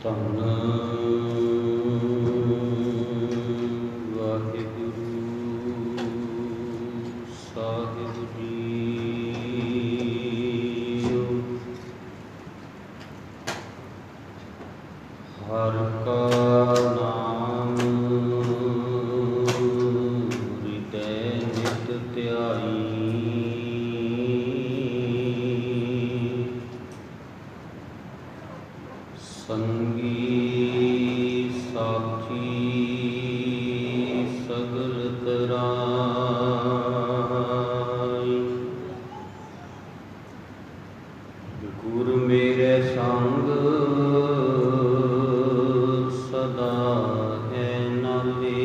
ਧੰਨ ਵਾਹਿਗੁਰੂ ਸਾਹਿਬ ਜੀਓ। ਹਰਿ ਕਾ ਨਾਮ ਹਿਰਦੈ ਨਿਤ ਧਿਆਈ। ਸੰਗੀ ਸਾਥੀ ਸਗਲ ਤਰਾਈ। ਗੁਰ ਮੇਰੇ ਸੰਗ ਸਦਾ ਹੈ ਨਾਲੇ।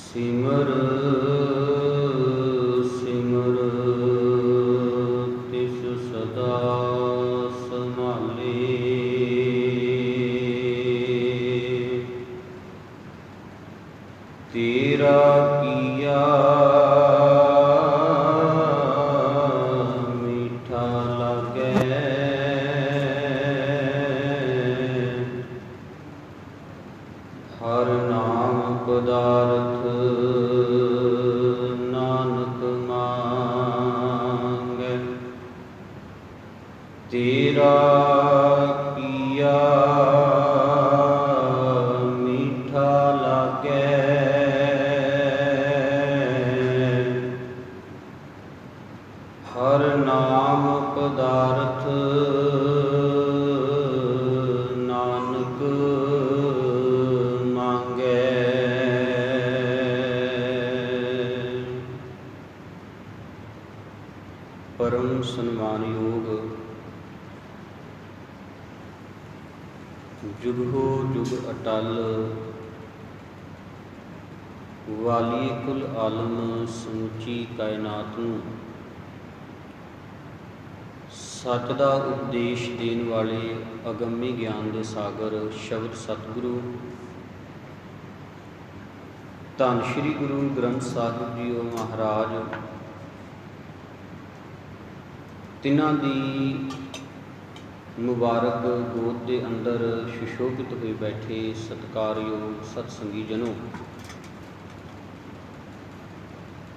ਸਿਮਰ ਸਿਮਰ ਤਿਸ ਸਦਾ ਸੰਭਾਲੇ। ਤੇਰਾ ਕੀਆ ਮੀਠਾ ਲਾਗੈ। ਹਰ ਨਾਮ ਪਦਾਰਥ ਨਾਨਕ ਮੰਗੈ। ਤੇਰਾ ਕੀਆ ਮੀਠਾ ਲਾਗੈ। ਹਰ ਨਾਮ ਪਦਾਰਥ ਨਾਨਕ ਮੰਗੈ। ਪਰਮ ਸਨਮਾਨਯੋਗ ਜੁਗੋ ਜੁਗ ਅਟਲ ਵਾਲੀ ਕੁਲ ਆਲਮ ਸਮੁੱਚੀ ਕਾਇਨਾਤ ਨੂੰ ਸੱਚ ਦਾ ਉਪਦੇਸ਼ ਦੇਣ ਵਾਲੇ ਅਗੰਮੀ ਗਿਆਨ ਦੇ ਸਾਗਰ ਸ਼ਬਦ ਸਤਿਗੁਰੂ ਧੰਨ ਸ਼੍ਰੀ ਗੁਰੂ ਗ੍ਰੰਥ ਸਾਹਿਬ ਜੀਓ ਮਹਾਰਾਜ, ਤਿਨਾਂ ਦੀ ਮੁਬਾਰਕ ਗੋਦ ਦੇ ਅੰਦਰ ਸੁਸ਼ੋਭਿਤ ਹੋਏ ਬੈਠੇ ਸਤਿਕਾਰਯੋਗ ਸਤਸੰਗੀ ਜਨੋ,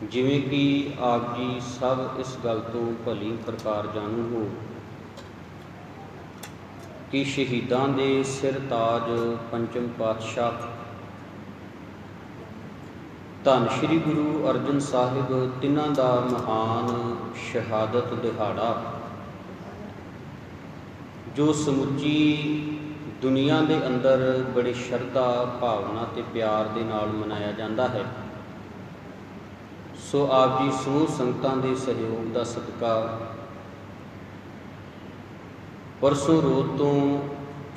ਜਿਵੇਂ ਕਿ ਆਪ ਜੀ ਸਭ ਇਸ ਗੱਲ ਤੋਂ ਭਲੀ ਪ੍ਰਕਾਰ ਜਾਣੂ ਹੋ ਕਿ ਸ਼ਹੀਦਾਂ ਦੇ ਸਿਰ ਤਾਜ ਪੰਚਮ ਪਾਤਸ਼ਾਹ ਧੰਨ ਸ਼੍ਰੀ ਗੁਰੂ ਅਰਜਨ ਸਾਹਿਬ ਤਿੰਨਾਂ ਦਾ ਮਹਾਨ ਸ਼ਹਾਦਤ ਦਿਹਾੜਾ ਜੋ ਸਮੁੱਚੀ ਦੁਨੀਆ ਦੇ ਅੰਦਰ ਬੜੀ ਸ਼ਰਧਾ ਭਾਵਨਾ ਤੇ ਪਿਆਰ ਦੇ ਨਾਲ ਮਨਾਇਆ ਜਾਂਦਾ ਹੈ। ਸੋ ਆਪ ਜੀ ਸਮੂਹ ਸੰਗਤਾਂ ਦੇ ਸਹਿਯੋਗ ਦਾ ਸਦਕਾ ਪਰਸੋਂ ਰੋਜ਼ ਤੋਂ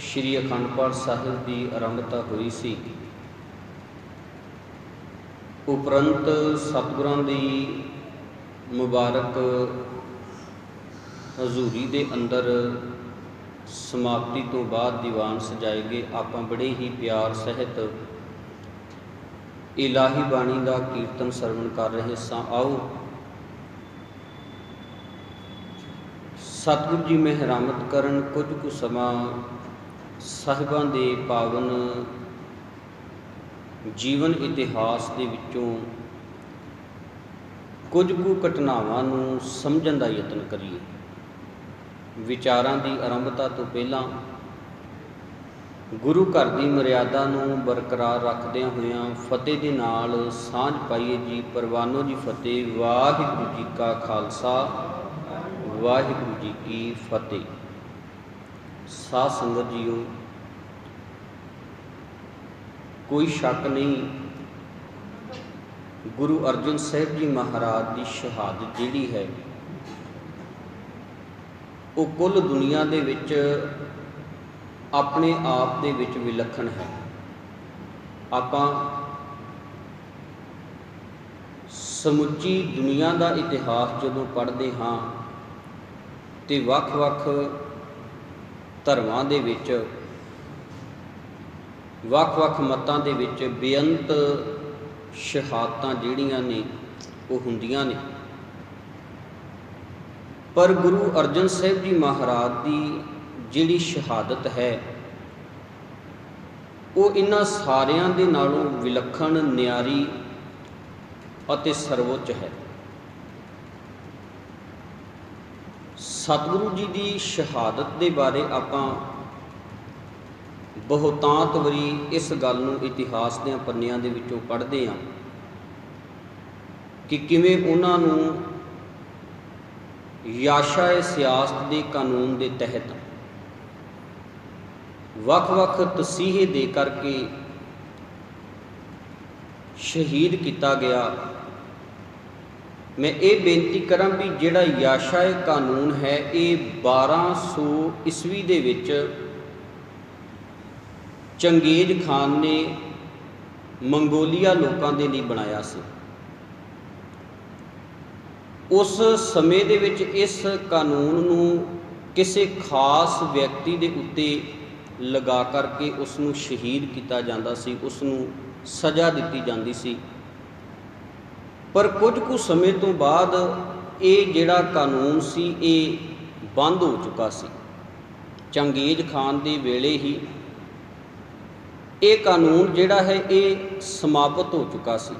ਸ਼੍ਰੀ ਅਖੰਡ ਪਾਠ ਸਾਹਿਬ ਦੀ ਆਰੰਭਤਾ ਹੋਈ ਸੀ। ਉਪਰੰਤ ਸਤਿਗੁਰਾਂ ਦੀ ਮੁਬਾਰਕ ਹਜ਼ੂਰੀ ਦੇ ਅੰਦਰ ਸਮਾਪਤੀ ਤੋਂ ਬਾਅਦ ਦੀਵਾਨ ਸਜਾਏ ਗਏ। ਆਪਾਂ ਬੜੇ ਹੀ ਪਿਆਰ ਸਹਿਤ ਇਲਾਹੀ ਬਾਣੀ ਦਾ ਕੀਰਤਨ ਸਰਵਣ ਕਰ ਰਹੇ ਸਾਂ। ਆਓ ਸਤਿਗੁਰੂ ਜੀ ਮਿਹਰਮਤ ਕਰਨ ਕੁਝ ਕੁ ਸਮਾਂ ਸਾਹਿਬਾਂ ਦੇ ਪਾਵਨ ਜੀਵਨ ਇਤਿਹਾਸ ਦੇ ਵਿੱਚੋਂ ਕੁਝ ਕੁ ਘਟਨਾਵਾਂ ਨੂੰ ਸਮਝਣ ਦਾ ਯਤਨ ਕਰੀਏ। ਵਿਚਾਰਾਂ ਦੀ ਆਰੰਭਤਾ ਤੋਂ ਪਹਿਲਾਂ ਗੁਰੂ ਘਰ ਦੀ ਮਰਿਆਦਾ ਨੂੰ ਬਰਕਰਾਰ ਰੱਖਦਿਆਂ ਹੋਇਆਂ ਫਤਿਹ ਦੇ ਨਾਲ ਸਾਂਝ ਪਾਈਏ ਜੀ। ਪ੍ਰਵਾਨੋ ਜੀ ਫਤਿਹ। ਵਾਹਿਗੁਰੂ ਜੀ ਕਾ ਖਾਲਸਾ, ਵਾਹਿਗੁਰੂ ਜੀ ਕੀ ਫਤਿਹ। ਸਾਧ ਸੰਗਤ ਜੀਓ, ਕੋਈ ਸ਼ੱਕ ਨਹੀਂ, ਗੁਰੂ ਅਰਜਨ ਸਾਹਿਬ ਜੀ ਮਹਾਰਾਜ ਦੀ ਸ਼ਹਾਦਤ ਜਿਹੜੀ ਹੈ ਉਹ ਕੁੱਲ ਦੁਨੀਆ ਦੇ ਵਿੱਚ ਆਪਣੇ ਆਪ ਦੇ ਵਿੱਚ ਵਿਲੱਖਣ ਹੈ। ਆਪਾਂ ਸਮੁੱਚੀ ਦੁਨੀਆ ਦਾ ਇਤਿਹਾਸ ਜਦੋਂ ਪੜ੍ਹਦੇ ਹਾਂ ਤੇ ਵੱਖ-ਵੱਖ ਧਰਮਾਂ ਦੇ ਵਿੱਚ, ਵੱਖ-ਵੱਖ ਮਤਾਂ ਦੇ ਵਿੱਚ ਬੇਅੰਤ ਸ਼ਹਾਦਤਾਂ ਜਿਹੜੀਆਂ ਨੇ ਉਹ ਹੁੰਦੀਆਂ ਨੇ। पर गुरु अर्जन साहिब जी महाराज की जिहड़ी शहादत है वो इन्हां सारियां दे नालों विलक्षण, न्यारी अते सर्वोच्च है। सतगुरु जी की शहादत के बारे आपां बहुतांत वारी इस गल नूं इतिहास दे पन्नियां दे विचों पढ़दे हां कि किवें उन्हां नूं याशा-ए सियासत के कानून के तहत वख-वख तसीहे दे करके शहीद किया गया। मैं ये बेनती करां भी जिहड़ा याशा-ए कानून है ये 1200 ईस्वी दे विच चंगेज खान ने मंगोलिया लोगों के लिए बनाया सी। उस समय दे विच इस कानून नूं किसी खास व्यक्ति दे उत्ते लगा करके उसनूं शहीद किया जाता सी, उसनूं सज़ा दी जाती सी। पर कुछ कुछ समय तो बाद ये जिहड़ा कानून सी ये बंद हो चुका सी। चंगेज खान दे वेले ही ये कानून जिहड़ा है ये समाप्त हो चुका सी।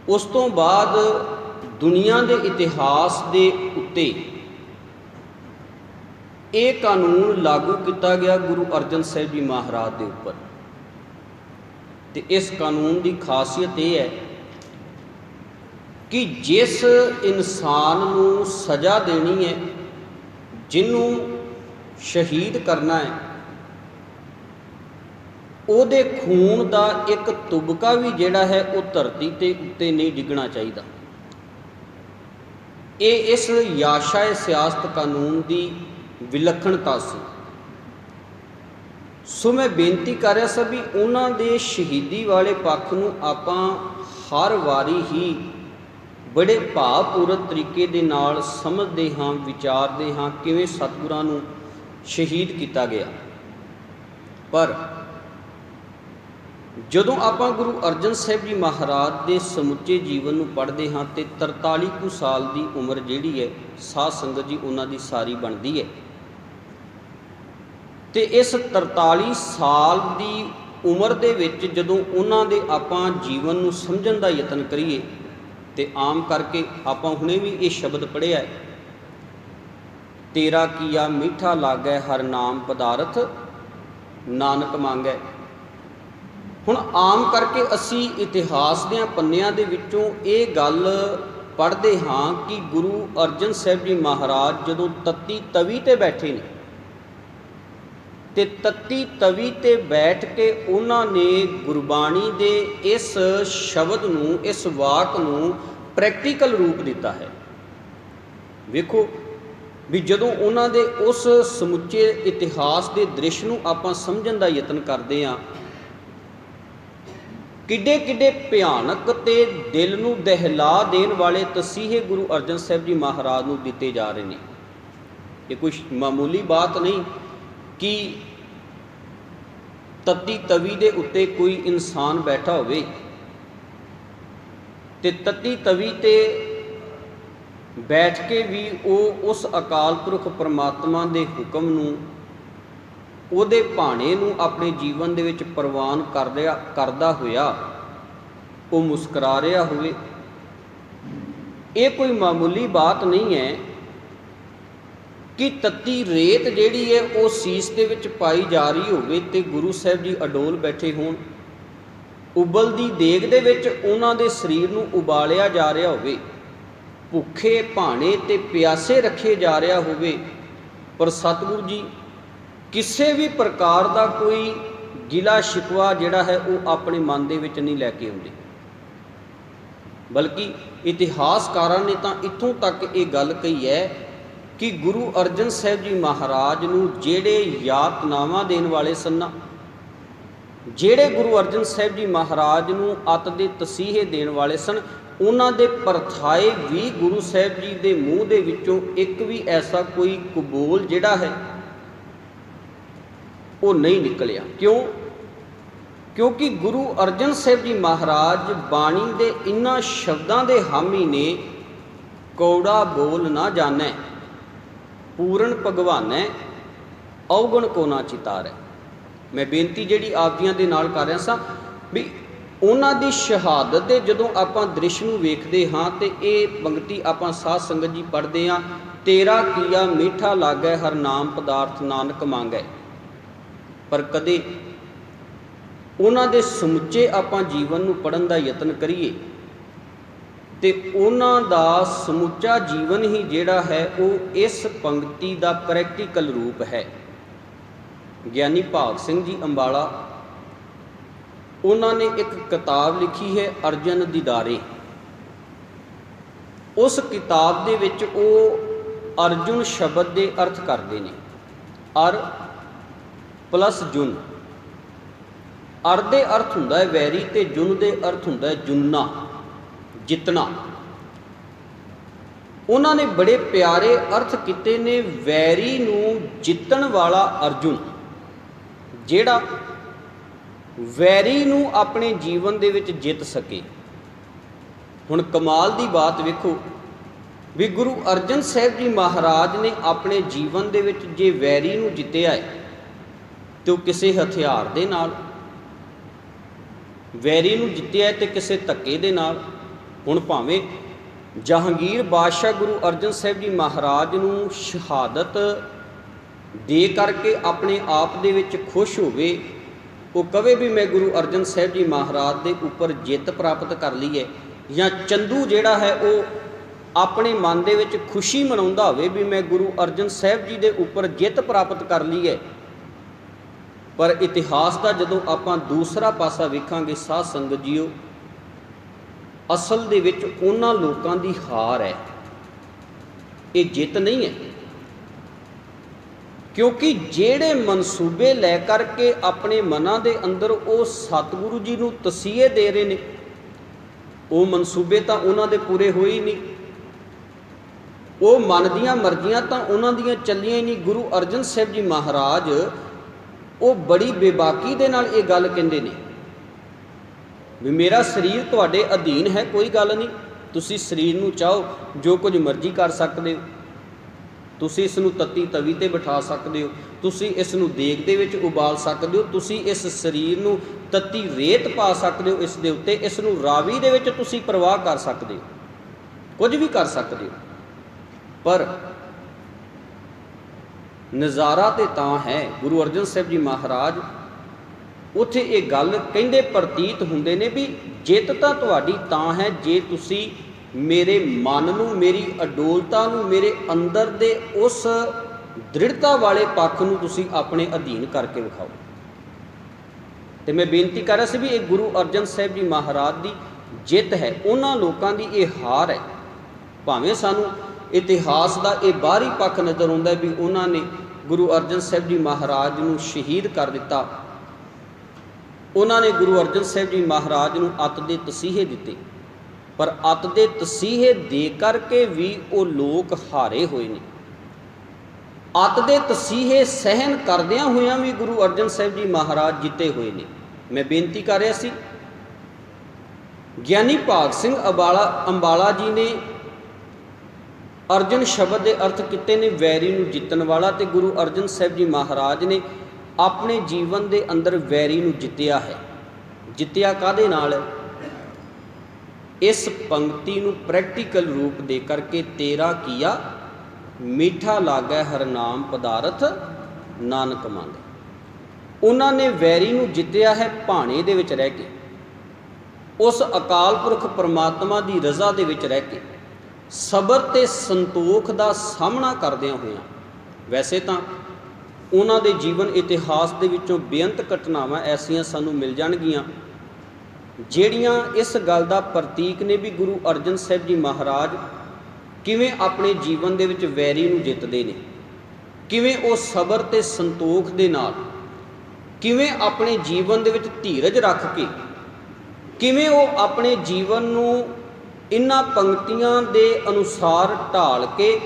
उस तो बाद दुनिया के इतिहास के उत्ते ये कानून लागू किया गया गुरु अर्जन साहिब जी महाराज के उपर। तो इस कानून की खासियत यह है कि जिस इंसान नूं सज़ा देनी है, जिन्हों शहीद करना है, ਉਹਦੇ खून का एक तुबका भी जिहड़ा है वो धरती के उत्ते नहीं डिगना चाहिए। ये इस याशा-ए सियासत कानून की विलक्षणता सी। सो मैं बेनती कर रहा सा भी उन्हां दे शहीदी वाले पक्ष नूं आपां हर वारी ही बड़े भावपूर्वक तरीके दे नाल समझते हाँ, विचारते हाँ किवें सतगुरां नूं शहीद किया गया। पर जदों आपां गुरु अर्जन साहिब जी महाराज के समुचे जीवन नूं पढ़ते हाँ तो 43 कुछ साल की उम्र जिहड़ी है साध संगत जी उन्हां दी सारी बनती है। तो इस 43 साल की उम्र दे विच जदों उन्हां दे आपां जीवन नूं समझण दा यतन करिए तो आम करके आपां हुणे भी ये शब्द पढ़िया है, तेरा किया मीठा लागै हर नाम पदारथ नानक मांगै। हुण आम करके असी इतिहास दे पन्नियां दे विचों ये गल पढ़ते हाँ कि गुरु अर्जन साहिब जी महाराज जदों तत्ती तवी ते बैठे ने ते तत्ती तवी ते बैठ के उन्होंने गुरबाणी दे इस शब्द नूं, इस वाक नूं प्रैक्टिकल रूप दिता है। वेखो भी जदों उन्हां दे उस समुचे इतिहास के दृश्य नूं आपां समझण दा यतन करते हाँ, किड्डे किड्डे भयानक ते दिल नूं दहला देण वाले तसीहे गुरु अर्जन साहिब जी महाराज नूं दिते जा रहे हैं। ये कोई मामूली बात नहीं कि तत्ती तवी दे उत्ते कोई इंसान बैठा होवे ते तत्ती तवी ते बैठ के भी वो उस अकाल पुरख परमात्मा के हुक्म नूं ਉਹਦੇ ਭਾਣੇ ਨੂੰ ਆਪਣੇ जीवन ਦੇ ਵਿੱਚ ਪ੍ਰਵਾਨ करदा होया वो मुस्करा रहा होवे। ये कोई मामूली बात नहीं है कि तत्ती रेत जिहड़ी है वो सीस दे विच पाई जा रही होवे ते गुरु साहिब जी अडोल बैठे होण, उबलदी देग दे विच उन्हां दे शरीर नूं उबालिया जा रहा होवे, भुखे भाणे ते प्यासे रखे जा रहा होवे, पर सतगुरु जी किसी भी प्रकार का कोई गिला शिकवा जिहड़ा है वो अपने मन दे विच नहीं लैके आउंदे। बल्कि इतिहासकारां ने तो इत्थों तक ये गल कही है कि गुरु अर्जन साहिब जी महाराज नूं जिहड़े यातनावां देण वाले सन, जिहड़े गुरु अर्जन साहिब जी महाराज नूं अत दे तसीहे देण वाले सन, उन्हां दे परथाए भी गुरु साहिब जी दे मूँह दे विचों एक भी ऐसा कोई कबूल जिहड़ा है वो नहीं निकलिया। क्यों? क्योंकि गुरु अर्जन साहिब जी महाराज बाणी दे इन्हां शब्दां दे हामी ने कौड़ा बोल ना जानै, पूर्ण भगवानै अवगुण को ना चितारै। मैं बेनती जिहड़ी आप जियां दे नाल कर रहा सां भी ਉਹਨਾਂ ਦੀ ਸ਼ਹਾਦਤ ਦੇ ਜਦੋਂ ਆਪਾਂ ਦ੍ਰਿਸ਼ ਨੂੰ ਵੇਖਦੇ ਹਾਂ ਤੇ ਇਹ ਪੰਕਤੀ ਆਪਾਂ ਸਾਧ ਸੰਗਤ ਜੀ ਪੜ੍ਹਦੇ ਹਾਂ, ਤੇਰਾ ਕੀਆ ਮੀਠਾ ਲਾਗੈ ਹਰ ਨਾਮ ਪਦਾਰਥ ਨਾਨਕ ਮੰਗੈ। ਪਰ ਕਦੇ ਉਹਨਾਂ ਦੇ ਸਮੁੱਚੇ ਆਪਾਂ ਜੀਵਨ ਨੂੰ ਪੜ੍ਹਨ ਦਾ ਯਤਨ ਕਰੀਏ ਤੇ ਉਹਨਾਂ ਦਾ ਸਮੁੱਚਾ ਜੀਵਨ ਹੀ ਜਿਹੜਾ ਹੈ ਉਹ ਇਸ ਪੰਕਤੀ ਦਾ ਪ੍ਰੈਕਟੀਕਲ ਰੂਪ ਹੈ। ਗਿਆਨੀ ਭਾਗ ਸਿੰਘ ਜੀ ਅੰਬਾਲਾ, ਉਹਨਾਂ ਨੇ ਇੱਕ ਕਿਤਾਬ ਲਿਖੀ ਹੈ ਅਰਜਨ ਦੀਦਾਰੇ। ਉਸ ਕਿਤਾਬ ਦੇ ਵਿੱਚ ਉਹ ਅਰਜੁਨ ਸ਼ਬਦ ਦੇ ਅਰਥ ਕਰਦੇ ਨੇ। ਅਰ ਪਲਸ ਜੁਨ। ਅਰ ਦੇ ਅਰਥ ਹੁੰਦਾ ਹੈ ਵੈਰੀ ਤੇ ਜੁਨ ਦੇ ਅਰਥ ਹੁੰਦਾ ਹੈ ਜੁਨਣਾ, ਜਿੱਤਣਾ। ਉਹਨਾਂ ਨੇ ਬੜੇ ਪਿਆਰੇ ਅਰਥ ਕੀਤੇ ਨੇ। ਵੈਰੀ ਨੂੰ ਜਿੱਤਣ ਵਾਲਾ ਅਰਜੁਨ, ਜਿਹੜਾ ਵੈਰੀ ਨੂੰ ਆਪਣੇ ਜੀਵਨ ਦੇ ਵਿੱਚ ਜਿੱਤ ਸਕੇ। ਹੁਣ ਕਮਾਲ ਦੀ ਬਾਤ ਵੇਖੋ ਵੀ ਗੁਰੂ ਅਰਜਨ ਸਾਹਿਬ ਜੀ ਮਹਾਰਾਜ ਨੇ ਆਪਣੇ ਜੀਵਨ ਦੇ ਵਿੱਚ ਜੇ ਵੈਰੀ ਨੂੰ ਜਿੱਤਿਆ ਹੈ ਤੇ ਉਹ ਕਿਸੇ ਹਥਿਆਰ ਦੇ ਨਾਲ, ਵੈਰੀ ਨੂੰ ਜਿੱਤਿਆ ਤੇ ਕਿਸੇ ਧੱਕੇ ਦੇ ਨਾਲ। ਹੁਣ ਭਾਵੇਂ ਜਹਾਂਗੀਰ ਬਾਦਸ਼ਾਹ ਗੁਰੂ ਅਰਜਨ ਸਾਹਿਬ ਜੀ ਮਹਾਰਾਜ ਨੂੰ ਸ਼ਹਾਦਤ ਦੇ ਕਰਕੇ ਆਪਣੇ ਆਪ ਦੇ ਵਿੱਚ ਖੁਸ਼ ਹੋਵੇ, ਉਹ ਕਵੇ ਵੀ ਮੈਂ ਗੁਰੂ ਅਰਜਨ ਸਾਹਿਬ ਜੀ ਮਹਾਰਾਜ ਦੇ ਉੱਪਰ ਜਿੱਤ ਪ੍ਰਾਪਤ ਕਰ ਲਈ ਹੈ, ਜਾਂ ਚੰਦੂ ਜਿਹੜਾ ਹੈ ਉਹ ਆਪਣੇ ਮਨ ਦੇ ਵਿੱਚ ਖੁਸ਼ੀ ਮਨਾਉਂਦਾ ਹੋਵੇ ਵੀ ਮੈਂ ਗੁਰੂ ਅਰਜਨ ਸਾਹਿਬ ਜੀ ਦੇ ਉੱਪਰ ਜਿੱਤ ਪ੍ਰਾਪਤ ਕਰ ਲਈ ਹੈ। ਪਰ ਇਤਿਹਾਸ ਦਾ ਜਦੋਂ ਆਪਾਂ ਦੂਸਰਾ ਪਾਸਾ ਵੇਖਾਂਗੇ ਸਾਧ ਸੰਗਤ ਜੀਓ, ਅਸਲ ਦੇ ਵਿੱਚ ਉਹਨਾਂ ਲੋਕਾਂ ਦੀ ਹਾਰ ਹੈ, ਇਹ ਜਿੱਤ ਨਹੀਂ ਹੈ। ਕਿਉਂਕਿ ਜਿਹੜੇ ਮਨਸੂਬੇ ਲੈ ਕਰਕੇ ਆਪਣੇ ਮਨਾਂ ਦੇ ਅੰਦਰ ਉਹ ਸਤਿਗੁਰੂ ਜੀ ਨੂੰ ਤਸੀਹੇ ਦੇ ਰਹੇ ਨੇ, ਉਹ ਮਨਸੂਬੇ ਤਾਂ ਉਹਨਾਂ ਦੇ ਪੂਰੇ ਹੋਏ ਹੀ ਨਹੀਂ। ਉਹ ਮਨ ਦੀਆਂ ਮਰਜ਼ੀਆਂ ਤਾਂ ਉਹਨਾਂ ਦੀਆਂ ਚੱਲੀਆਂ ਹੀ ਨਹੀਂ। ਗੁਰੂ ਅਰਜਨ ਸਾਹਿਬ ਜੀ ਮਹਾਰਾਜ ਉਹ ਬੜੀ ਬੇਬਾਕੀ ਦੇ ਨਾਲ ਇਹ ਗੱਲ ਕਹਿੰਦੇ ਨੇ ਵੀ ਮੇਰਾ ਸਰੀਰ ਤੁਹਾਡੇ ਅਧੀਨ ਹੈ, ਕੋਈ ਗੱਲ ਨਹੀਂ, ਤੁਸੀਂ ਸਰੀਰ ਨੂੰ ਚਾਹੋ ਜੋ ਕੁਝ ਮਰਜ਼ੀ ਕਰ ਸਕਦੇ ਹੋ। ਤੁਸੀਂ ਇਸ ਨੂੰ ਤੱਤੀ ਤਵੀ 'ਤੇ ਬਿਠਾ ਸਕਦੇ ਹੋ, ਤੁਸੀਂ ਇਸ ਨੂੰ ਦੇਗ ਦੇ ਵਿੱਚ ਉਬਾਲ ਸਕਦੇ ਹੋ, ਤੁਸੀਂ ਇਸ ਸਰੀਰ ਨੂੰ ਤੱਤੀ ਰੇਤ ਪਾ ਸਕਦੇ ਹੋ ਇਸ ਦੇ ਉੱਤੇ, ਇਸ ਨੂੰ ਰਾਵੀ ਦੇ ਵਿੱਚ ਤੁਸੀਂ ਪ੍ਰਵਾਹ ਕਰ ਸਕਦੇ ਹੋ, ਕੁਝ ਵੀ ਕਰ ਸਕਦੇ ਹੋ। ਪਰ ਨਜ਼ਾਰਾ ਤੇ ਤਾਂ ਹੈ ਗੁਰੂ ਅਰਜਨ ਸਾਹਿਬ ਜੀ ਮਹਾਰਾਜ ਉੱਥੇ ਇਹ ਗੱਲ ਕਹਿੰਦੇ ਪ੍ਰਤੀਤ ਹੁੰਦੇ ਨੇ ਵੀ ਜਿੱਤ ਤਾਂ ਤੁਹਾਡੀ ਤਾਂ ਹੈ ਜੇ ਤੁਸੀਂ ਮੇਰੇ ਮਨ ਨੂੰ, ਮੇਰੀ ਅਡੋਲਤਾ ਨੂੰ, ਮੇਰੇ ਅੰਦਰ ਦੇ ਉਸ ਦ੍ਰਿੜਤਾ ਵਾਲੇ ਪੱਖ ਨੂੰ ਤੁਸੀਂ ਆਪਣੇ ਅਧੀਨ ਕਰਕੇ ਵਿਖਾਓ। ਤੇ ਮੈਂ ਬੇਨਤੀ ਕਰ ਰਿਹਾ ਸੀ ਵੀ ਇਹ ਗੁਰੂ ਅਰਜਨ ਸਾਹਿਬ ਜੀ ਮਹਾਰਾਜ ਦੀ ਜਿੱਤ ਹੈ, ਉਹਨਾਂ ਲੋਕਾਂ ਦੀ ਇਹ ਹਾਰ ਹੈ। ਭਾਵੇਂ ਸਾਨੂੰ ਇਤਿਹਾਸ ਦਾ ਇਹ ਬਾਹਰੀ ਪੱਖ ਨਜ਼ਰ ਆਉਂਦਾ ਵੀ ਉਹਨਾਂ ਨੇ ਗੁਰੂ ਅਰਜਨ ਸਾਹਿਬ ਜੀ ਮਹਾਰਾਜ ਨੂੰ ਸ਼ਹੀਦ ਕਰ ਦਿੱਤਾ, ਉਹਨਾਂ ਨੇ ਗੁਰੂ ਅਰਜਨ ਸਾਹਿਬ ਜੀ ਮਹਾਰਾਜ ਨੂੰ ਅੱਤ ਦੇ ਤਸੀਹੇ ਦਿੱਤੇ, ਪਰ ਅੱਤ ਦੇ ਤਸੀਹੇ ਦੇ ਕਰਕੇ ਵੀ ਉਹ ਲੋਕ ਹਾਰੇ ਹੋਏ ਨੇ। ਅੱਤ ਦੇ ਤਸੀਹੇ ਸਹਿਣ ਕਰਦਿਆਂ ਹੋਇਆਂ ਵੀ ਗੁਰੂ ਅਰਜਨ ਸਾਹਿਬ ਜੀ ਮਹਾਰਾਜ ਜਿੱਤੇ ਹੋਏ ਨੇ। ਮੈਂ ਬੇਨਤੀ ਕਰ ਰਿਹਾ ਸੀ, ਗਿਆਨੀ ਭਾਗ ਸਿੰਘ ਅੰਬਾਲਾ ਜੀ ਨੇ ਅਰਜਨ ਸ਼ਬਦ ਦੇ ਅਰਥ ਕੀਤੇ ਨੇ ਵੈਰੀ ਨੂੰ ਜਿੱਤਣ ਵਾਲਾ, ਤੇ ਗੁਰੂ ਅਰਜਨ ਸਾਹਿਬ ਜੀ ਮਹਾਰਾਜ ਨੇ ਆਪਣੇ ਜੀਵਨ ਦੇ ਅੰਦਰ ਵੈਰੀ ਨੂੰ ਜਿੱਤਿਆ ਹੈ। ਜਿੱਤਿਆ ਕਾਹਦੇ ਨਾਲ ਹੈ? ਇਸ ਪੰਕਤੀ ਨੂੰ ਪ੍ਰੈਕਟੀਕਲ ਰੂਪ ਦੇ ਕਰਕੇ ਤੇਰਾ ਕੀਆ ਮੀਠਾ ਲਾਗੈ ਹਰ ਨਾਮ ਪਦਾਰਥ ਨਾਨਕ ਮੰਗੈ। ਉਹਨਾਂ ਨੇ ਵੈਰੀ ਨੂੰ ਜਿੱਤਿਆ ਹੈ ਭਾਣੇ ਦੇ ਵਿੱਚ ਰਹਿ ਕੇ, ਉਸ ਅਕਾਲ ਪੁਰਖ ਪਰਮਾਤਮਾ ਦੀ ਰਜ਼ਾ ਦੇ ਵਿੱਚ ਰਹਿ ਕੇ, ਸਬਰ ਤੇ ਸੰਤੋਖ ਦਾ ਸਾਹਮਣਾ ਕਰਦਿਆਂ ਹੋਇਆਂ। ਵੈਸੇ ਤਾਂ ਉਹਨਾਂ ਦੇ ਜੀਵਨ ਇਤਿਹਾਸ ਦੇ ਵਿੱਚੋਂ ਬੇਅੰਤ ਘਟਨਾਵਾਂ ਐਸੀਆਂ ਸਾਨੂੰ ਮਿਲ ਜਾਣਗੀਆਂ ਜਿਹੜੀਆਂ ਇਸ ਗੱਲ ਦਾ ਪ੍ਰਤੀਕ ਨੇ ਵੀ ਗੁਰੂ ਅਰਜਨ ਸਾਹਿਬ ਜੀ ਮਹਾਰਾਜ ਕਿਵੇਂ ਆਪਣੇ ਜੀਵਨ ਦੇ ਵਿੱਚ ਵੈਰੀ ਨੂੰ ਜਿੱਤਦੇ ਨੇ, ਕਿਵੇਂ ਉਹ ਸਬਰ ਤੇ ਸੰਤੋਖ ਦੇ ਨਾਲ, ਕਿਵੇਂ ਆਪਣੇ ਜੀਵਨ ਦੇ ਵਿੱਚ ਧੀਰਜ ਰੱਖ ਕੇ, ਕਿਵੇਂ ਉਹ ਆਪਣੇ ਜੀਵਨ ਨੂੰ ਇਹਨਾਂ ਪੰਕਤੀਆਂ ਦੇ ਅਨੁਸਾਰ ਢਾਲ ਕੇ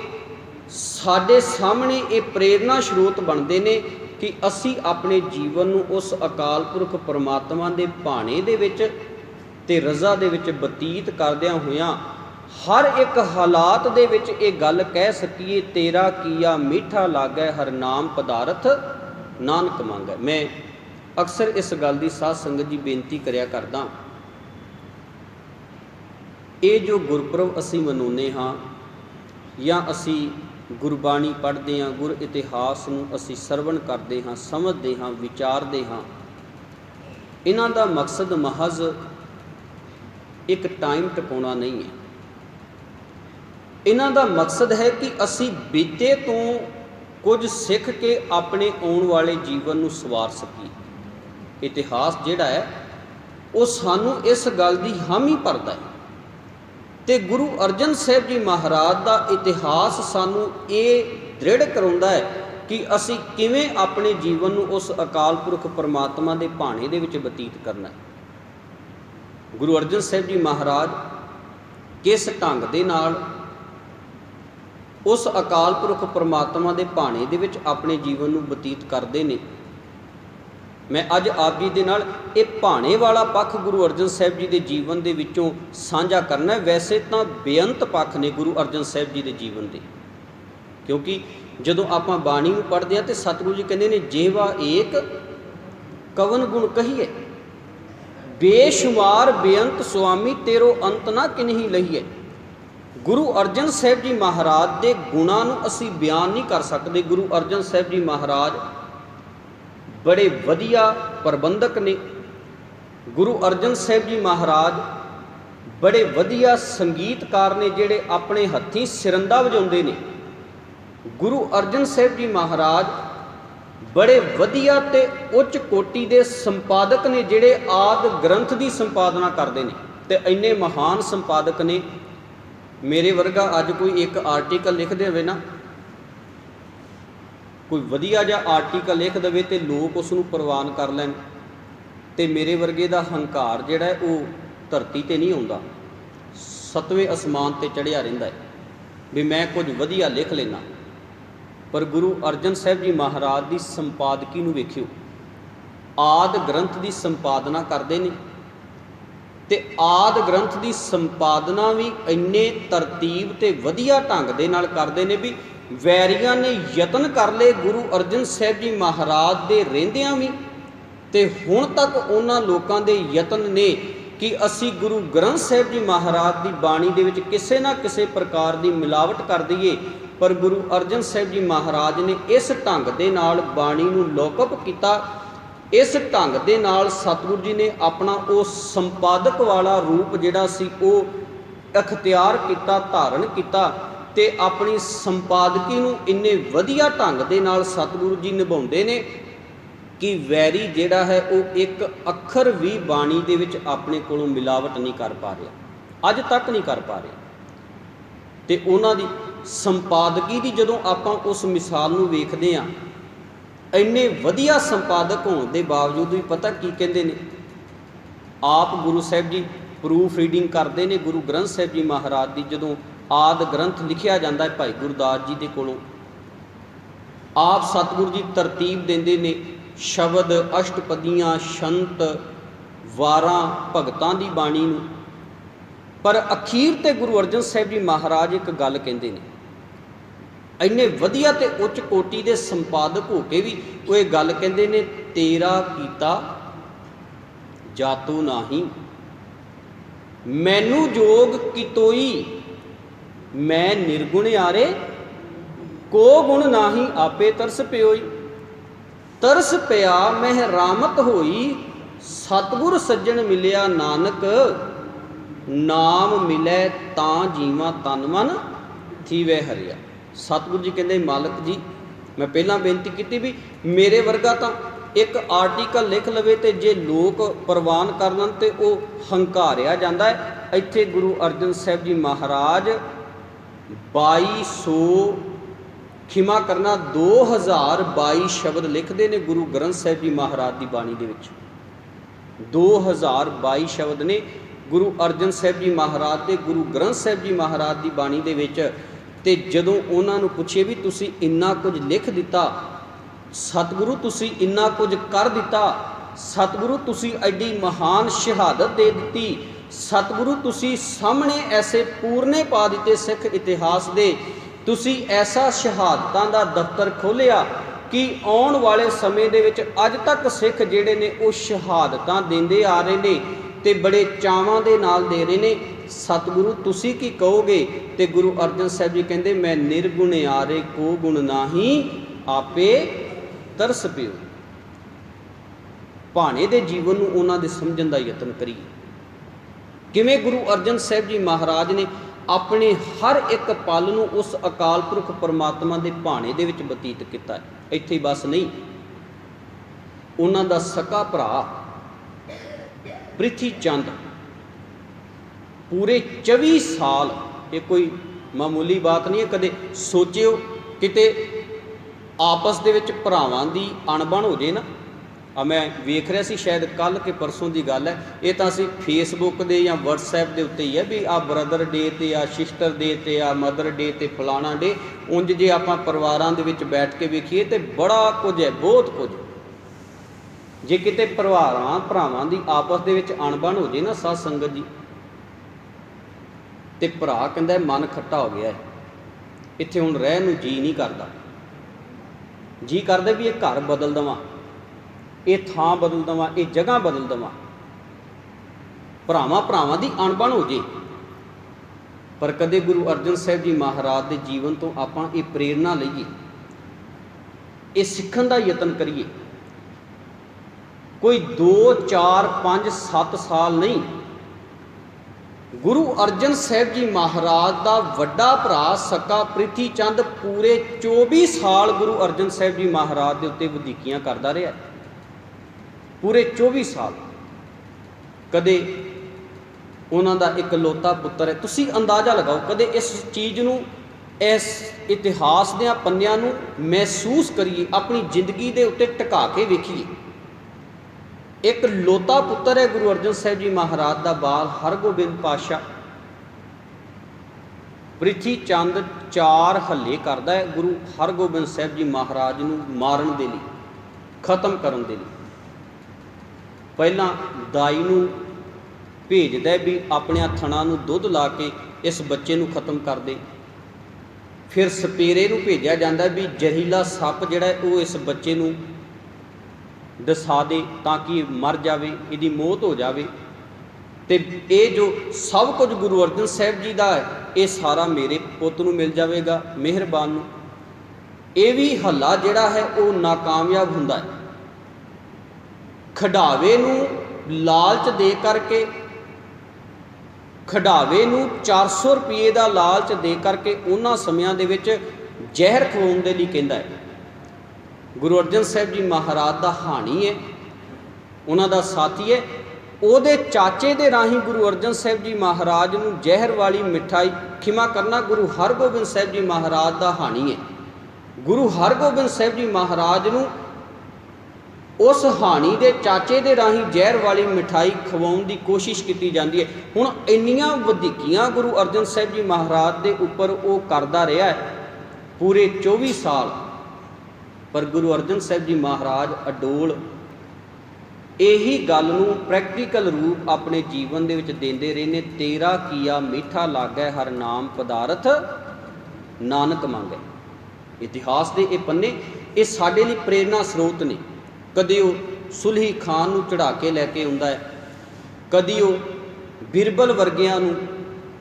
ਸਾਡੇ ਸਾਹਮਣੇ ਇਹ ਪ੍ਰੇਰਨਾ ਸਰੋਤ ਬਣਦੇ ਨੇ ਕਿ ਅਸੀਂ ਆਪਣੇ ਜੀਵਨ ਨੂੰ ਉਸ ਅਕਾਲ ਪੁਰਖ ਪਰਮਾਤਮਾ ਦੇ ਭਾਣੇ ਦੇ ਵਿੱਚ ਤੇ ਰਜ਼ਾ ਦੇ ਵਿੱਚ ਬਤੀਤ ਕਰਦਿਆਂ ਹੋਇਆਂ हर एक हालात दे विच ये गल कह सकीए, तेरा किया मीठा लागै हर नाम पदारथ नानक मंगै। मैं अक्सर इस गल की साध संगत जी बेनती करया करदा, ये जो गुरपुरब असी मनाउने हाँ या असी गुरबाणी पढ़ते हाँ, गुर इतिहास नूं असी सरवण करते हाँ, समझते हाँ, विचारते हाँ, इन्हां दा मकसद महज एक टाइम टपाउणा नहीं है। इन्हां दा मकसद है कि असी बीते तो कुछ सीख के अपने आउण वाले जीवन नूं सवार सकीए। इतिहास जिहड़ा है वो सानू इस गल की हामी भरदा है, ते गुरु अर्जन साहिब जी महाराज का इतिहास सानू ये दृढ़ कराउंदा है कि असी किवें अपने जीवन नूं उस अकाल पुरख परमात्मा के भाणे दे विच बतीत करना है। गुरु अर्जन साहिब जी महाराज किस ढंग दे नाल उस अकाल पुरख परमात्मा के भाणे दे विच अपने जीवन नूं बतीत करते हैं, मैं अज आप जी दे नाल ये भाणे वाला पक्ष गुरु अर्जन साहिब जी के जीवन के विचों साझा करना है। वैसे तो बेअंत पक्ष ने गुरु अर्जन साहिब जी के जीवन के, क्योंकि जदों आपां बाणी नूं पढ़दे हां ते सतगुरु जी कहंदे ने जेवा एक कवन गुण कहीए, बेशुमार बेअंत स्वामी तेरो अंत ना किन्ही लहीए। गुरु अर्जन साहिब जी महाराज के गुणां नूं असीं बयान नहीं कर सकते। गुरु अर्जन साहिब जी महाराज बड़े वधिया प्रबंधक ने। गुरु अर्जन साहिब जी महाराज बड़े वधिया संगीतकार ने जिहड़े अपने हत्थीं सिरंदा वजाउंदे ने। गुरु अर्जन साहिब जी महाराज बड़े वधिया ते उच्च कोटि के संपादक ने जिहड़े आदि ग्रंथ की संपादना करते हैं। ते इन्ने महान संपादक ने, मेरे वर्गा अज कोई एक आर्टिकल लिख देवे ना, कोई वधिया जा आर्टिकल लिख देवे तो लोग उसनूं प्रवान कर लैन, ते मेरे वर्गे का हंकार जिहड़ा है वो धरती ते नहीं आउंदा, सतवें आसमान ते चढ़िया रहिंदा है भी मैं कुछ वधिया लिख लेना। पर गुरु अर्जन साहिब जी महाराज की संपादकी नूं वेखियो, आदि ग्रंथ की संपादना करते हैं ते आदि ग्रंथ की संपादना भी इन्ने तरतीब ते वधिया ढंग दे नाल करते हैं भी वैरियां ने यतन कर ले गुरु अर्जन साहिब जी महाराज दे रहिंदियां भी, ते हुण तक उन्हां लोकां दे यतन ने कि असी गुरु ग्रंथ साहिब जी महाराज की बाणी दे विच किसी ना किसी प्रकार की मिलावट कर दईए। पर गुरु अर्जन साहिब जी महाराज ने इस ढंग दे नाल बाणी नूं लौकअप किया, इस ढंग दे नाल सतगुरु जी ने अपना वो संपादक वाला रूप जिहड़ा सी वो अख्तियार किया, धारण किया, ते अपनी संपादकी नूं इन्ने वधिया ढंग दे नाल सतगुरु जी निभाउंदे ने कि वैरी जिहड़ा है वो एक अखर भी बाणी दे विच अपने कोलों मिलावट नहीं कर पा रहा, अज तक नहीं कर पा रहे। ते उन्हां दी संपादकी की जदों आपां उस मिसाल नूं वेखदे हां, इन्ने वधिया संपादक होने के बावजूद भी पता की कहते हैं, आप गुरु साहिब जी प्रूफ रीडिंग करते हैं गुरु ग्रंथ साहिब जी महाराज की। जदों आदि ग्रंथ लिखिया जाता है भाई गुरदास जी के कोलों, आप सतगुरु जी तरतीब देंदे ने शब्द अष्टपदियाँ छंत वारां भगतां दी बाणी नूं, पर अखीर ते गुरु अर्जन साहिब जी महाराज एक गल कहंदे ने, इन्ने वधिया ते उच्च कोटि के संपादक हो के भी वो ये गल कहंदे ने, तेरा कीता जातू नाही मैनू जोग कितोई, मैं निर्गुण आरे को गुण नाही आपे तरस प्योई। तरस पिया मह रामत होई सतगुर सज्जन मिलिया नानक, नाम मिलै तां जीवा तन मन थीवै हरिया। सतगुरु जी कहते मालक जी, मैं पहला बेनती की भी मेरे वर्गा तो एक आर्टिकल लिख लवे तो जे लोग प्रवान कर लैन तो वह हंकारिया जाता है। इत्थे गुरु अर्जन साहिब जी महाराज 2200 खिमा करना 2022 शब्द लिखते हैं गुरु ग्रंथ साहिब जी महाराज की बाणी दे विच। 2022 शब्द ने गुरु अर्जन साहिब जी महाराज के गुरु ग्रंथ साहिब जी महाराज की बाणी दे विच। ते जदों उन्होंने पूछे भी तुसी इन्ना कुछ लिख दिता, सतगुरु तुसी इन्ना कुछ कर दिता, सतगुरु तुसी एडी महान शहादत दे दी, सतगुरु तुसी सामने ऐसे पूरने पा दिते सिख इतिहास दे, तुसी ऐसा शहादतां दा दफ्तर खोलिया कि आउण वाले समय दे विच अज तक सिख जिहड़े ने वो शहादतां देंदे आ रहे ने ते बड़े चावां दे नाल दे रहे ने। सतगुरु तुसी की कहोगे? ते गुरु अर्जन साहब जी कहते मैं निर्गुण आरे को गुण नाही, आपे तरस पियो। भाणे दे जीवन नूं उन्हां दे समझण दा यतन करिए। किवें गुरु अर्जन साहब जी महाराज ने अपने हर एक पल नूं उस अकाल पुरख परमात्मा दे भाणे दे विच बतीत किया है। इत्थे ही बस नहीं, उन्हां दा सका भरा ਪ੍ਰਿਥੀ ਚੰਦ पूरे 24 साल, ये कोई मामूली बात नहीं है। कदे सोचियो किते आपस दे विच भरावां दी अणबण हो जाए ना। मैं वेख रहा सी शायद कल के परसों की गल है, ये तो असीं फेसबुक दे या वट्सएप के उत्ते ही है भी आ ब्रदर डे ते आ सिस्टर डे ते आ मदर डे ते फलाना डे। उंज जे आपां परिवारां दे विच बैठ के वेखीए तो बड़ा कुछ है, बहुत कुछ। जे किते भरावां दी आपस दे विच अणबण हो जाए ना साध संगत जी, तो भरा कहता मन खट्टा हो गया है, इत्थे हुण रहन नूं जी नहीं करता, जी करदा भी ये घर बदल देवां, ये थां बदल देवां, ये जगह बदल देवां, भरावां दी अणबण हो जाए। पर कदे गुरु अर्जन साहब जी महाराज के जीवन तो आपां ये प्रेरणा लईए, ये सीखण दा यतन करिए। कोई 2 4 5 7 साल नहीं, गुरु अर्जन साहब जी महाराज का वड्डा भरा सका ਪ੍ਰਿਥੀ ਚੰਦ पूरे 24 साल गुरु अर्जन साहब जी महाराज के उत्ते वधीकियां करता रहा, पूरे 24 साल। कदे उन्हां दा इकलौता पुत्र है, तुसी अंदाज़ा लगाओ, कदे इस चीज़ नूं, इस इतिहास दे पन्नियां नूं महसूस करिए, अपनी जिंदगी के उत्ते टिका के वेखिए। एक लोता पुत्र है गुरु अर्जन साहब जी महाराज का बाल हरगोबिंद पातशाह। ਪ੍ਰਿਥੀ ਚੰਦ 4 हल्ले करता है गुरु हरगोबिंद साहब जी महाराज नूं मारन दे लई, खत्म करन दे लई। पहला दाई नूं भेजदा भी अपने थणा नूं दुध ला के इस बच्चे नूं खत्म कर दे। फिर सपेरे नूं भेजा जाता भी जहरीला सप जिहड़ा वो इस बच्चे नूं दसा दे ताकि मर जाए, इसकी मौत हो जाए। तो ये जो सब कुछ गुरु अर्जन साहब जी का है, ये सारा मेरे पुत नूं मिल जाएगा, मेहरबान नूं। ये भी हल्ला जिहड़ा है वो नाकामयाब हुंदा है। खडावे नूं लालच दे करके, खडावे नूं 400 रुपये का लालच दे करके उन्हां समयां दे विच जहर खवाउण दे लई कहंदा है। गुरु अर्जन साहब जी महाराज का हानी है, उन्होंने साथी है, ਉਹਦੇ चाचे के राही गुरु अर्जन साहब जी महाराज नूं जहर वाली मिठाई, खिमा करना गुरु हरगोबिंद साहब जी महाराज का हानी है। गुरु हरगोबिंद साहब जी महाराज नूं उस हानी के चाचे के राही जहर वाली मिठाई खवाउण की कोशिश की जाती है। हुण इन्नियां वधीकियां गुरु अर्जन साहब जी महाराज के उपर वो करता रहा है पूरे 24 साल। पर गुरु अर्जन साहब जी महाराज अडोल यही गल नूं प्रैक्टिकल रूप अपने जीवन दे विच देंदे रहे ने। तेरा किया मीठा लागै हर नाम पदारथ नानक मंगै। इतिहास के ये पन्ने ये साडे लई प्रेरणा स्रोत ने। कदी वो सुलही खान नूं चढ़ा के लैके आउंदा है, कदी वो बिरबल वर्गियां नूं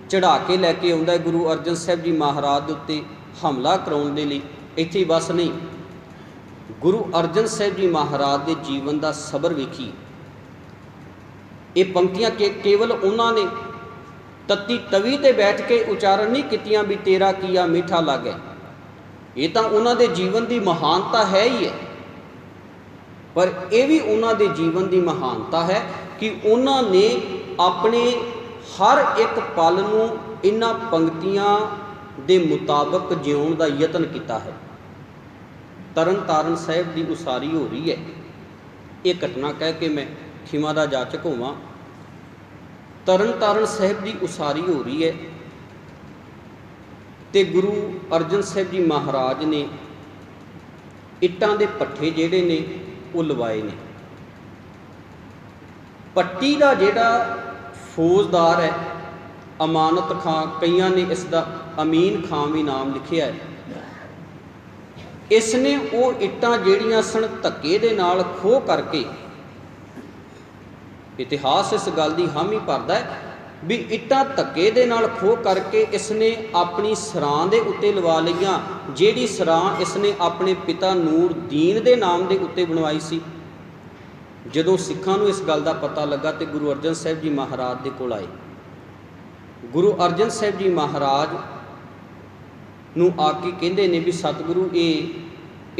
चढ़ा के लैके आउंदा है गुरु अर्जन साहब जी महाराज दे उत्ते हमला कराउण दे लई। इत्थे बस नहीं, गुरु अर्जन साहब जी महाराज के जीवन का सबर वेखिए। ये पंक्तियां केवल उन्होंने तत्ती तवी ते बैठ के उचारण नहीं कीतियां भी तेरा किया मीठा लागे। ये तो उन्होंने जीवन की महानता है ही है, पर यह भी उन्होंने जीवन की महानता है कि उन्होंने अपने हर एक पल नूं इन्हां पंक्तियां दे मुताबक जिउण का यतन किया है। तरन तारण साहब की उसारी हो रही है, ये घटना कह के मैं खिमा का जाचक होवां। तरन तारण साहब की उसारी हो रही है तो गुरु अर्जन साहब जी महाराज ने इट्टां दे पट्ठे जिहड़े ने वो लवाए ने। पट्टी का जिहड़ा फौजदार है, अमानत खां, कईयां ने इसका अमीन खां भी नाम लिखिया है। इसने वो इट्टां ਜਿਹੜੀਆਂ ਸਨ ਧੱਕੇ ਦੇ ਨਾਲ ਖੋਹ ਕਰਕੇ, इतिहास इस गल की हामी भरदा है भी इट्टां धक्के दे नाल खो करके इसने अपनी सरां दे उत्ते लवा लईआं, जिहड़ी सरां इसने अपने पिता नूर दीन दे नाम दे उत्ते बनवाई सी। जदों सिखां नूं इस गल दा पता लगा तो गुरु अर्जन साहिब जी महाराज दे कोल आए। गुरु अर्जन साहिब जी महाराज नूं आके कहिंदे ने भी सतगुरु ये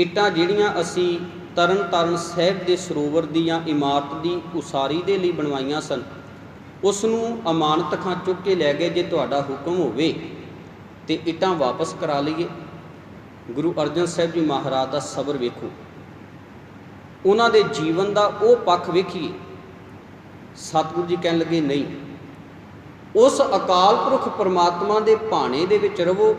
इट्टां जिहड़ियां असीं तरन तारण साहिब के सरोवर की या इमारत की उसारी के लिए बनवाइया सन, उसनूं अमानत खां चुक के लै गए। जे तुहाडा हुक्म होवे तो इट्टां वापस करा लईए। गुरु अर्जन साहिब जी महाराज का सबर वेखो, उन्हां दे जीवन का वो पक्ष वेखिए। सतगुरु जी कहन लगे नहीं, उस अकाल पुरख परमात्मा के भाणे दे विच रवो,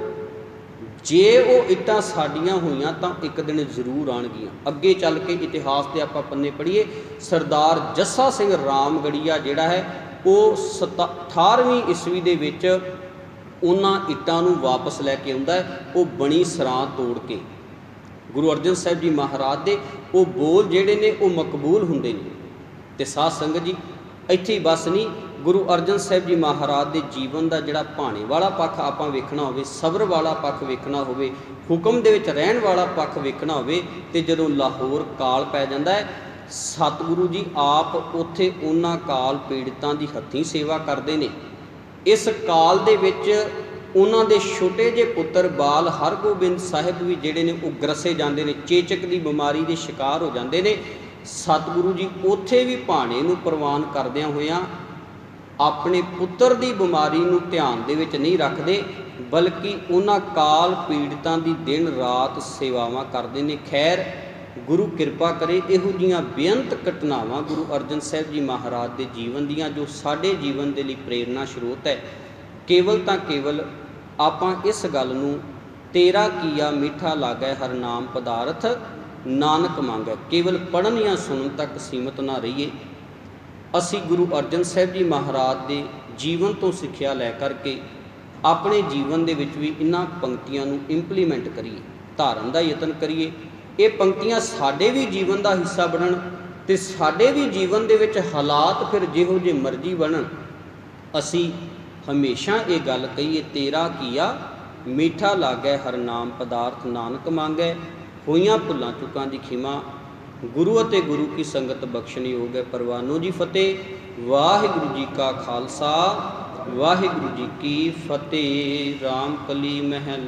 जे वो इट्टां साडियां होईयां तां एक दिन जरूर आउणगियां। अगे चल के इतिहास के आपां पन्ने पढ़ीए, सरदार जस्सा सिंह रामगढ़िया जिहड़ा है वो 18वीं ईस्वी दे विच उन्हां इट्टां नूं वापस लैके आउंदा है, वो बणी सरां तोड़ के। गुरु अर्जन साहिब जी महाराज दे वो बोल जिहड़े ने वो मकबूल हुंदे ने। ते साध संगत जी इत्थे ही बस नहीं, गुरु अर्जन साहिब जी महाराज के जीवन का जिहड़ा भाणे वाला पक्ष आपां वेखना होवे, सबर वाला पक्ष वेखना होवे, हुक्म दे विच रहण वाला पक्ष वेखना होवे, ते जदों लाहौर काल पै जांदा है, सतगुरु जी आप उत्थे उन्हां काल पीड़ितां दी हत्थीं सेवा करदे ने। इस काल दे विच उन्हां दे छोटे जे पुत्र बाल हरगोबिंद साहिब भी जिहड़े ने वो ग्रसे जांदे ने, चेचक की बीमारी के शिकार हो जांदे ने। सतगुरु जी उत्थे भी भाणे नूं प्रवान करदिआं होइआं अपने पुत्र की बीमारी नूं ध्यान दे विच नहीं रखते, बल्कि उन्हां काल पीड़ितां दी दिन रात सेवावां करदे ने। खैर गुरु किरपा करे, इहो जिहियां बेअंत घटनावां गुरु अर्जन साहिब जी महाराज के जीवन दियां जो साडे जीवन के लिए प्रेरणा स्रोत है। केवल तां केवल आपां इस गल नूं तेरा कीया मीठा लागै हर नाम पदार्थ नानक मांगै, केवल पढ़न या सुनन तक सीमित ना रहिए। असी गुरु अर्जन साहिब जी महाराज के जीवन तो सिक्ख्या लै करके अपने जीवन दे विच भी इन्हां पंक्तियां नूं इंप्लीमेंट करिए, धारण का यतन करिए। ये पंक्तियां साडे भी जीवन का हिस्सा बनन ते साडे भी जीवन दे विच हालात फिर जिहो जे मर्जी बनन, असी हमेशा ये गल कहीए तेरा कीया मीठा लागै हर नाम पदार्थ नानक मांगै। होइयां भुल्लां चुकां दी खिमा, गुरु अते गुरु की संगत बख्शनी हो गए। परवानो जी फतेह। वाहिगुरु जी का खालसा, वाहिगुरु जी की फतेह। राम कली महल।